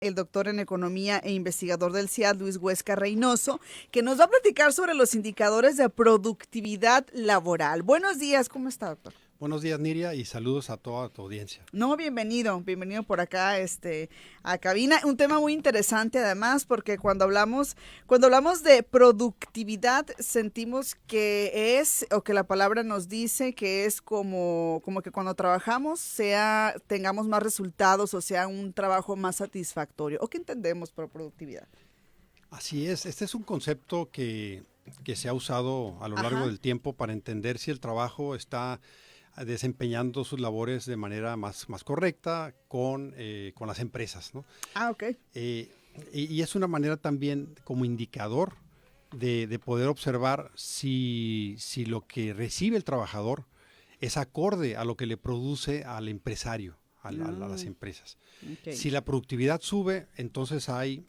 el doctor en economía e investigador del CIAD, Luis Huesca Reynoso, que nos va a platicar sobre los indicadores de productividad laboral. Buenos días, ¿cómo está, doctor? Buenos días, Niria, y saludos a toda tu audiencia. No, bienvenido por acá, a cabina. Un tema muy interesante además, porque cuando hablamos de productividad, sentimos que es, o que la palabra nos dice que es como que cuando trabajamos tengamos más resultados o sea un trabajo más satisfactorio. ¿O qué entendemos por productividad? Así es, este es un concepto que se ha usado a lo largo del tiempo para entender si el trabajo está desempeñando sus labores de manera más correcta con las empresas, ¿no? Ok. Y es una manera también como indicador de poder observar si lo que recibe el trabajador es acorde a lo que le produce al empresario, a las empresas. Okay. Si la productividad sube, entonces hay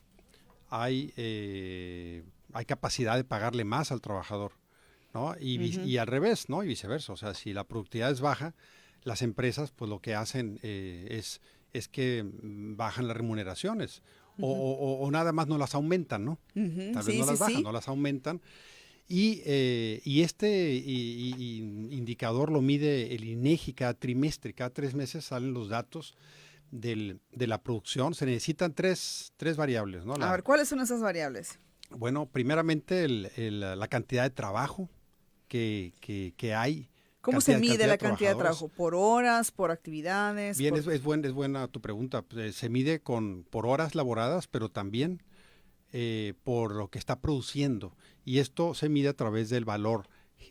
capacidad de pagarle más al trabajador, ¿no? Y al revés, ¿no? Y viceversa. O sea, si la productividad es baja, las empresas pues lo que hacen es que bajan las remuneraciones o nada más no las aumentan, ¿no? Tal vez no las bajan, no las aumentan. Y este indicador lo mide el INEGI cada trimestre. Cada 3 meses salen los datos de la producción. Se necesitan tres variables, ¿no? A ver, ¿cuáles son esas variables? Bueno, primeramente la cantidad de trabajo que hay. ¿Cómo se mide la cantidad de trabajo? ¿Por horas, por actividades? Bien, es buena tu pregunta. Se mide por horas laboradas, pero también por lo que está produciendo. Y esto se mide a través del valor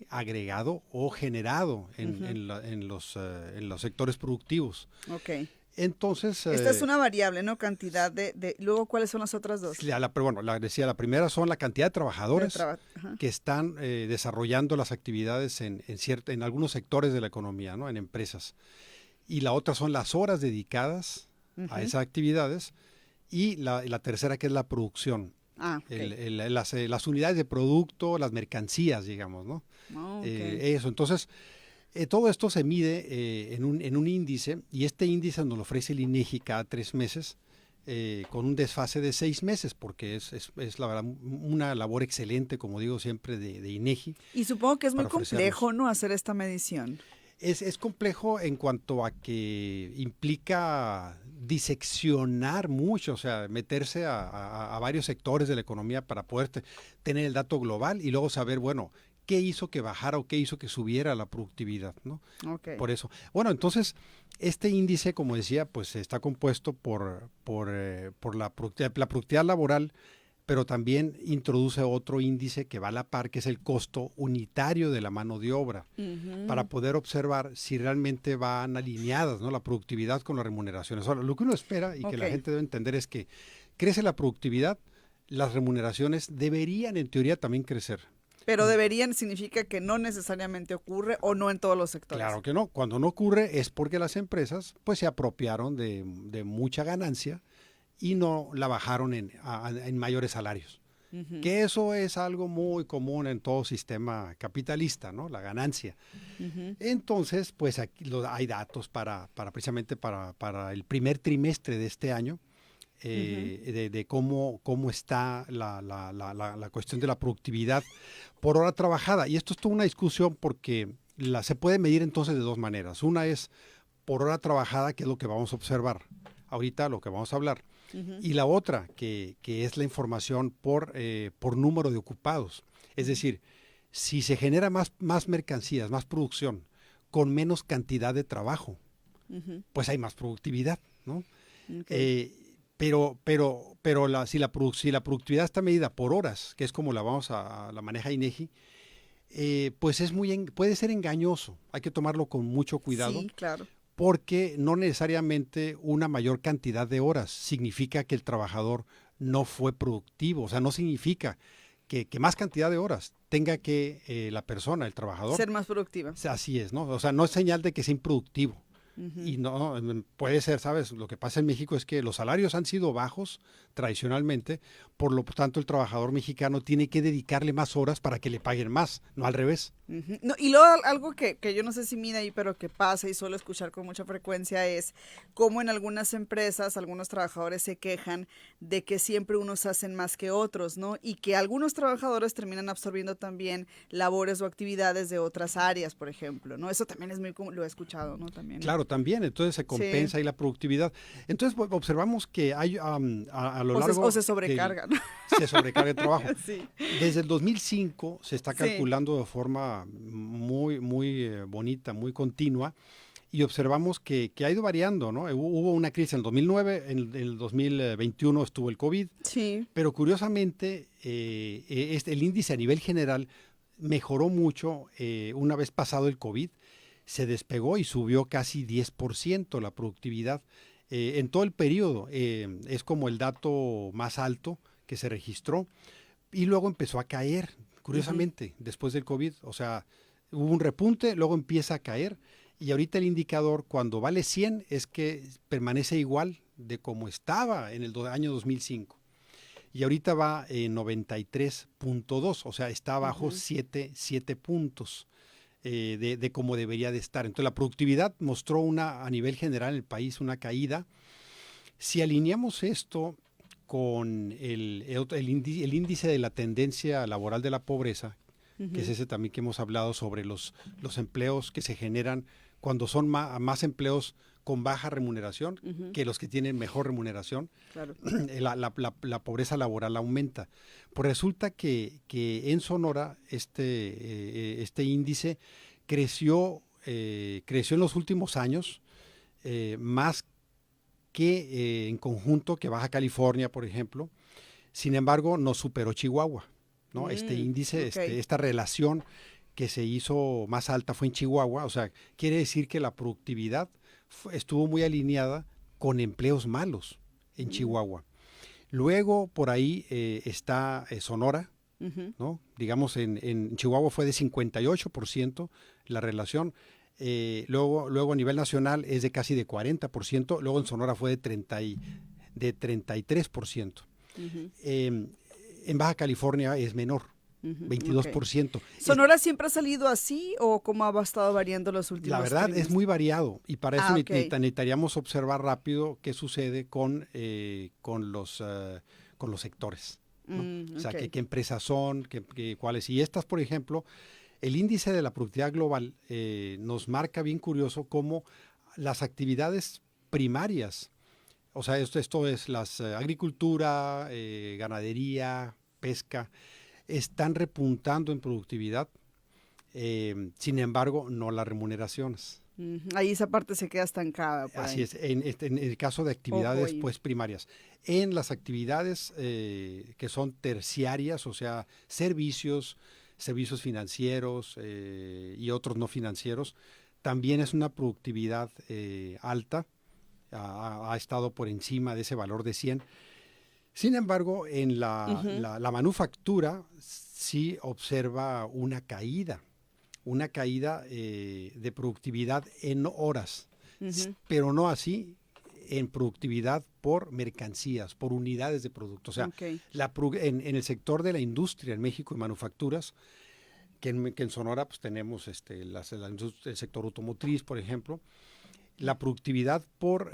agregado o generado en los sectores productivos. Ok. Entonces, esta es una variable, ¿no? Cantidad luego, ¿cuáles son las otras dos? La primera son la cantidad de trabajadores que están desarrollando las actividades en algunos sectores de la economía, ¿no? En empresas. Y la otra son las horas dedicadas a esas actividades. Y la tercera, que es la producción. Okay. Las unidades de producto, las mercancías, digamos, ¿no? Eso, entonces... todo esto se mide en un índice, y este índice nos lo ofrece el INEGI cada 3 meses, con un desfase de 6 meses, porque es la verdad una labor excelente, como digo siempre, de INEGI. Y supongo que es muy complejo, ¿no?, hacer esta medición. Es complejo en cuanto a que implica diseccionar mucho, o sea, meterse a varios sectores de la economía para poder tener el dato global y luego saber, bueno, qué hizo que bajara o qué hizo que subiera la productividad, ¿no? Okay. Por eso. Bueno, entonces, este índice, como decía, pues está compuesto por la productividad laboral, pero también introduce otro índice que va a la par, que es el costo unitario de la mano de obra, para poder observar si realmente van alineadas, ¿no?, la productividad con las remuneraciones. Ahora, lo que uno espera y que la gente debe entender es que crece la productividad, las remuneraciones deberían en teoría también crecer. Pero deberían significa que no necesariamente ocurre o no en todos los sectores. Claro que no. Cuando no ocurre es porque las empresas pues se apropiaron de mucha ganancia y no la bajaron en mayores salarios. Que eso es algo muy común en todo sistema capitalista, ¿no? La ganancia. Entonces, pues aquí hay datos precisamente para el primer trimestre de este año. De cómo está la cuestión de la productividad por hora trabajada. Y esto es toda una discusión porque se puede medir entonces de dos maneras. Una es por hora trabajada, que es lo que vamos a observar ahorita, lo que vamos a hablar. Y la otra, que es la información por número de ocupados. Es decir, si se genera más mercancías, más producción, con menos cantidad de trabajo, pues hay más productividad, ¿no? Okay. Pero si la productividad está medida por horas, que es como la maneja INEGI, pues puede ser engañoso. Hay que tomarlo con mucho cuidado. Sí, claro. Porque no necesariamente una mayor cantidad de horas significa que el trabajador no fue productivo. O sea, no significa que más cantidad de horas tenga que la persona, el trabajador, ser más productiva. Así es, ¿no? O sea, no es señal de que sea improductivo. Y no, puede ser, ¿sabes? Lo que pasa en México es que los salarios han sido bajos tradicionalmente, por lo tanto el trabajador mexicano tiene que dedicarle más horas para que le paguen más, no al revés. No, y luego algo que yo no sé si mide ahí, pero que pasa y suelo escuchar con mucha frecuencia es cómo en algunas empresas algunos trabajadores se quejan de que siempre unos hacen más que otros, ¿no? Y que algunos trabajadores terminan absorbiendo también labores o actividades de otras áreas, por ejemplo, ¿no? Eso también es muy común, lo he escuchado, ¿no? También. Claro, también, entonces se compensa ahí la productividad. Entonces observamos que hay a lo largo... O se sobrecargan. Se sobrecarga el trabajo. Sí. Desde el 2005 se está Sí. calculando de forma muy bonita, muy continua, y observamos que ha ido variando, ¿no? Hubo una crisis en el 2009, en el 2021 estuvo el COVID, Sí. pero curiosamente el índice a nivel general mejoró mucho una vez pasado el COVID, se despegó y subió casi 10% la productividad en todo el periodo. Es como el dato más alto que se registró, y luego empezó a caer, curiosamente, después del COVID. O sea, hubo un repunte, luego empieza a caer, y ahorita el indicador cuando vale 100 es que permanece igual de como estaba en el año 2005. Y ahorita va en 93.2, o sea, está abajo 7 puntos de cómo debería de estar. Entonces la productividad mostró a nivel general en el país una caída. Si alineamos esto con el índice de la tendencia laboral de la pobreza, que es ese también que hemos hablado sobre los empleos que se generan cuando son más empleos con baja remuneración que los que tienen mejor remuneración, Claro. la pobreza laboral aumenta. Pues resulta que en Sonora este índice creció en los últimos años más que en conjunto que Baja California, por ejemplo. Sin embargo, nos superó Chihuahua, ¿no? Este índice, okay. esta relación que se hizo más alta fue en Chihuahua. O sea, quiere decir que la productividad estuvo muy alineada con empleos malos en Chihuahua. Luego, por ahí está Sonora, ¿no? Digamos, en Chihuahua fue de 58% la relación. Luego a nivel nacional es de casi de 40%, luego en Sonora fue de 33%. En Baja California es menor, 22%. Okay. ¿Sonora siempre ha salido así o cómo ha estado variando los últimos años? La verdad es muy variado, y para eso okay. necesitaríamos observar rápido qué sucede con los sectores, ¿no? O sea, qué empresas son, cuáles. Y estas, por ejemplo, el índice de la productividad global nos marca bien curioso cómo las actividades primarias, o sea, esto es agricultura, ganadería, pesca, están repuntando en productividad, sin embargo, no las remuneraciones. Ahí esa parte se queda estancada. Así es, en el caso de actividades pues primarias. En las actividades que son terciarias, o sea, servicios financieros y otros no financieros, también es una productividad alta, ha estado por encima de ese valor de 100. Sin embargo, en la manufactura sí observa una caída de productividad en horas, pero no así en productividad por mercancías, por unidades de producto. O sea, en el sector de la industria en México y manufacturas, que en Sonora pues tenemos el sector automotriz, por ejemplo, la productividad por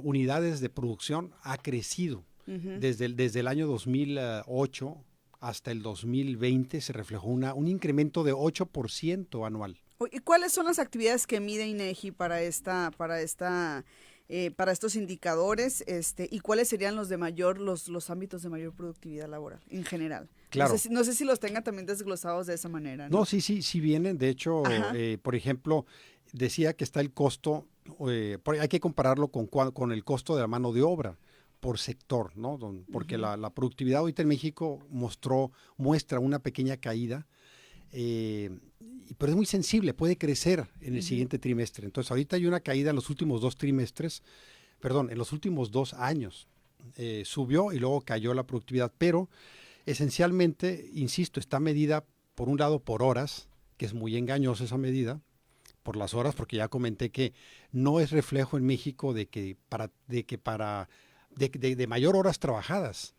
unidades de producción ha crecido. Desde el año 2008 hasta el 2020 se reflejó un incremento de 8% anual. ¿Y cuáles son las actividades que mide INEGI para estos indicadores, y cuáles serían los ámbitos de mayor productividad laboral en general? Claro. No sé si los tengan también desglosados de esa manera, ¿no? No, sí vienen. De hecho, por ejemplo, decía que está el costo, hay que compararlo con el costo de la mano de obra por sector, ¿no? Porque la productividad ahorita en México muestra una pequeña caída, pero es muy sensible, puede crecer en el siguiente trimestre. Entonces, ahorita hay una caída en los últimos en los últimos 2 años. Subió y luego cayó la productividad, pero esencialmente, insisto, está medida por un lado por horas, que es muy engañosa esa medida, por las horas, porque ya comenté que no es reflejo en México de mayor horas trabajadas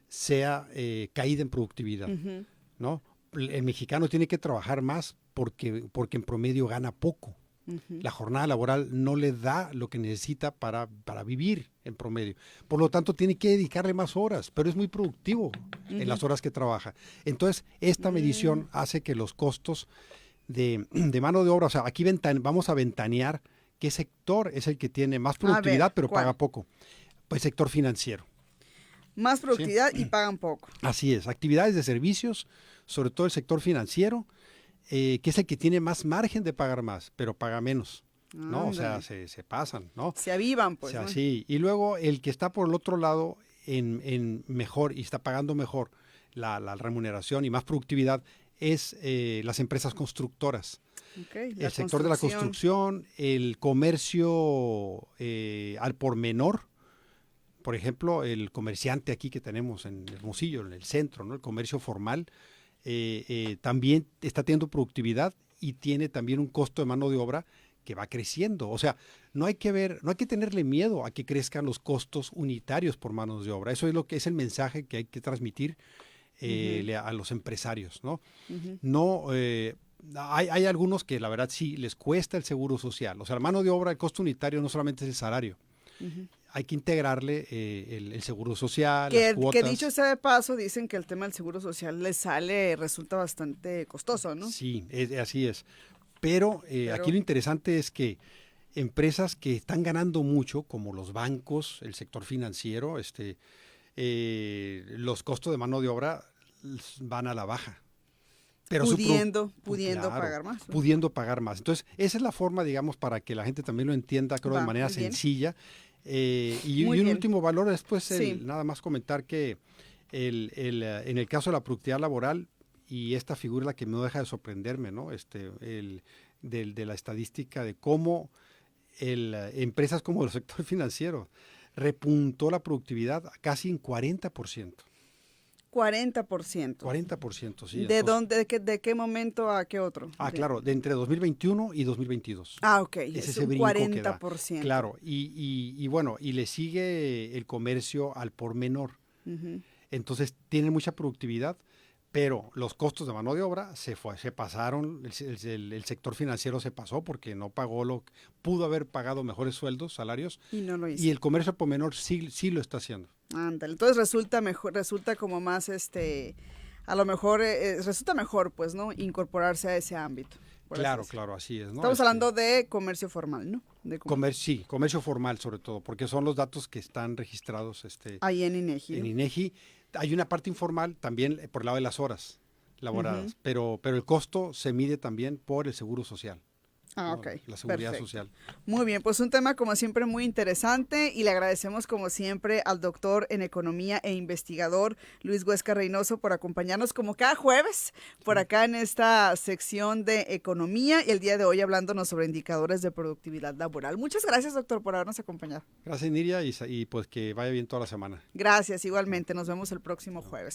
sea caída en productividad, Ujú. ¿no? El mexicano tiene que trabajar más porque en promedio gana poco. Ujú. La jornada laboral no le da lo que necesita para vivir en promedio. Por lo tanto, tiene que dedicarle más horas, pero es muy productivo en las Ujú. horas que trabaja. Entonces, esta medición hace que los costos de mano de obra, o sea, aquí vamos a ventanear qué sector es el que tiene más A ver, productividad, pero ¿cuál? paga poco. Pues sector financiero. Más ¿Sí? productividad y pagan poco. Así es, actividades de servicios, sobre todo el sector financiero, que es el que tiene más margen de pagar más, pero paga menos, ¿no? O sea, Ándale. se pasan, ¿no? Se avivan, O pues, sea, ¿no? sí. Y luego el que está por el otro lado en mejor y está pagando mejor la remuneración y más productividad es las empresas constructoras. Ok, El la sector de la construcción. construcción, el comercio al por menor. Por ejemplo, el comerciante aquí que tenemos en Hermosillo, en el centro, ¿no? El comercio formal, también está teniendo productividad y tiene también un costo de mano de obra que va creciendo. O sea, no hay que tenerle miedo a que crezcan los costos unitarios por manos de obra. Eso es lo que es el mensaje que hay que transmitir Ujú. a los empresarios, ¿no? Ujú. No, hay algunos que la verdad sí les cuesta el seguro social. O sea, la mano de obra, el costo unitario no solamente es el salario. Ujú. Hay que integrarle el seguro social, las Que dicho cuotas. sea de paso, dicen que el tema del seguro social resulta bastante costoso, ¿no? Sí, así es. Pero aquí Pero lo interesante es que empresas que están ganando mucho, como los bancos, el sector financiero, los costos de mano de obra van a la baja. Pero pudiendo claro, pagar más, ¿no? pudiendo pagar más. Entonces, esa es la forma, digamos, para que la gente también lo entienda, creo, de Va, manera muy bien. sencilla. Muy Y un bien. último valor es, pues, Sí. nada más comentar que en el caso de la productividad laboral, y esta figura es la que no deja de sorprenderme, ¿no? De la estadística de cómo empresas como el sector financiero repuntó la productividad casi en 40%. 40%. 40%, sí. ¿De Entonces, dónde, de qué momento a qué otro? claro, de entre 2021 y 2022. Ok, Es es ese un brinco que da. 40%. Claro, y bueno, y le sigue el comercio al por menor. Ujú. Entonces tienen mucha productividad, pero los costos de mano de obra se pasaron, el sector financiero se pasó porque no pagó pudo haber pagado mejores sueldos, salarios, Y no lo y hizo. el comercio al por menor sí lo está haciendo. Ándale. Entonces resulta mejor, resulta como más a lo mejor resulta mejor, pues, ¿no? Incorporarse a ese ámbito, por así Claro, decirlo. claro, así es, ¿no? Estamos hablando de comercio formal, ¿no? Sí, comercio formal sobre todo, porque son los datos que están registrados Ahí en INEGI, en ¿no? INEGI. Hay una parte informal también por el lado de las horas Ujú. laboradas, pero el costo se mide también por el seguro social, Ah, ¿no? ok, La seguridad perfecto. social. Muy bien, pues un tema como siempre muy interesante y le agradecemos como siempre al doctor en economía e investigador Luis Huesca Reynoso por acompañarnos como cada jueves por acá en esta sección de economía y el día de hoy hablándonos sobre indicadores de productividad laboral. Muchas gracias, doctor, por habernos acompañado. Gracias, Niria, y pues que vaya bien toda la semana. Gracias, igualmente. Nos vemos el próximo jueves.